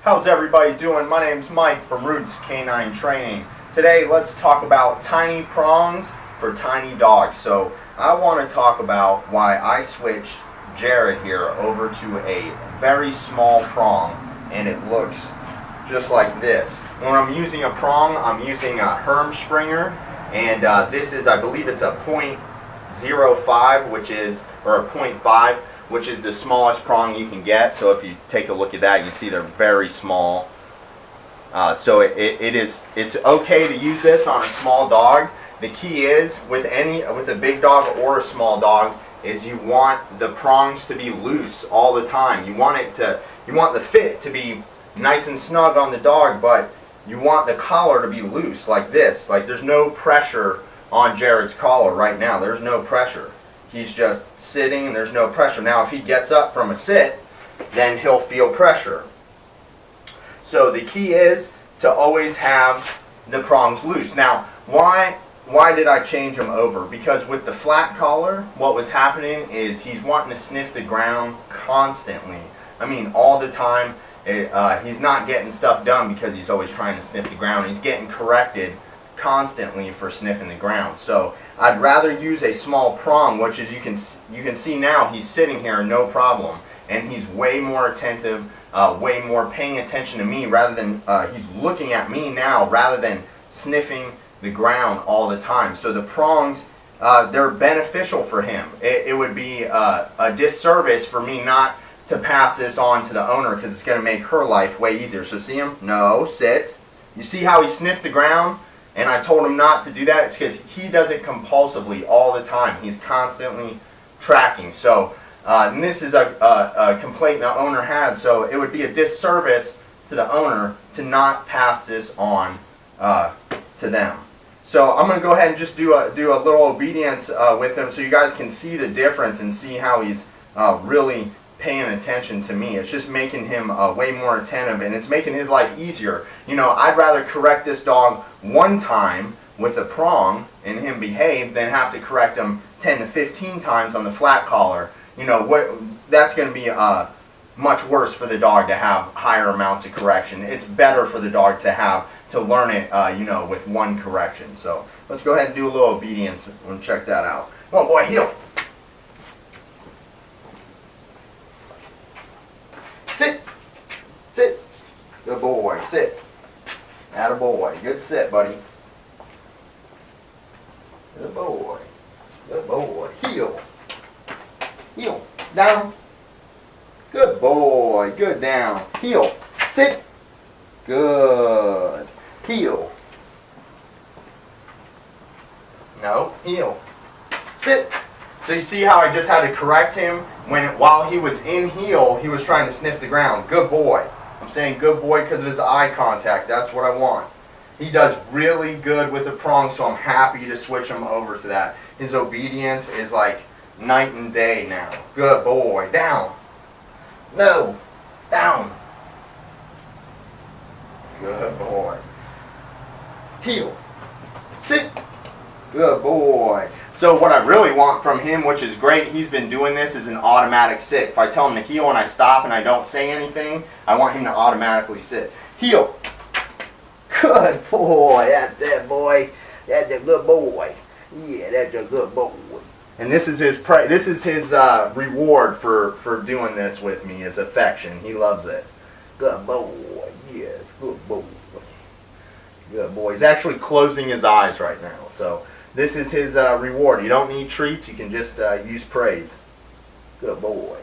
How's everybody doing? My name's Mike from Roots Canine Training. Today let's talk about tiny prongs for tiny dogs. So I want to talk about why I switched Jared here over to a very small prong, and it looks just like this. When I'm using a prong, I'm using a Hermspringer, and this is, I believe it's a .05, which is, or a .5, which is the smallest prong you can get. So if you take a look at that, you see they're very small. So it's okay to use this on a small dog. The key is with a big dog or a small dog is you want the prongs to be loose all the time. You want the fit to be nice and snug on the dog, but you want the collar to be loose like this. Like there's no pressure on Jared's collar right now. There's no pressure. He's just sitting and there's no pressure. Now if he gets up from a sit, then he'll feel pressure. So the key is to always have the prongs loose. Now why did I change him over? Because with the flat collar, what was happening is he's wanting to sniff the ground constantly. I mean all the time. He's not getting stuff done because he's always trying to sniff the ground. He's getting corrected constantly for sniffing the ground. So I'd rather use a small prong, which is you can see now he's sitting here no problem, and he's way more attentive, way more paying attention to me rather than he's looking at me now rather than sniffing the ground all the time. So the prongs, they're beneficial for him. It would be a disservice for me not to pass this on to the owner because it's going to make her life way easier. So see him? No, sit. You see how he sniffed the ground? And I told him not to do that. It's because he does it compulsively all the time. He's constantly tracking. So and this is a complaint the owner had. So it would be a disservice to the owner to not pass this on to them. So I'm going to go ahead and just do a little obedience with him so you guys can see the difference and see how he's really paying attention to me. It's just making him way more attentive, and it's making his life easier. You know, I'd rather correct this dog one time with a prong and him behave than have to correct him 10 to 15 times on the flat collar. You know, that's going to be much worse for the dog to have higher amounts of correction. It's better for the dog to learn it, you know, with one correction. So let's go ahead and do a little obedience and check that out. Come on, boy, heel. Sit. Sit. Good boy. Sit. Attaboy. Good sit, buddy. Good boy. Good boy. Heel. Heel. Down. Good boy. Good down. Heel. Sit. Good. Heel. No. Heel. Sit. So you see how I just had to correct him while he was in heel, he was trying to sniff the ground. Good boy. I'm saying good boy because of his eye contact. That's what I want. He does really good with the prong, so I'm happy to switch him over to that. His obedience is like night and day now. Good boy. Down. No. Down. Good boy. Heel. Sit. Good boy. So what I really want from him, which is great, he's been doing this, is an automatic sit. If I tell him to heel and I stop and I don't say anything, I want him to automatically sit. Heel. Good boy. That's that boy. That's a good boy. Yeah, that's a good boy. And this is his reward for doing this with me, is affection. He loves it. Good boy. Yes, good boy. Good boy. He's actually closing his eyes right now. So this is his reward. You don't need treats. You can just use praise. Good boy.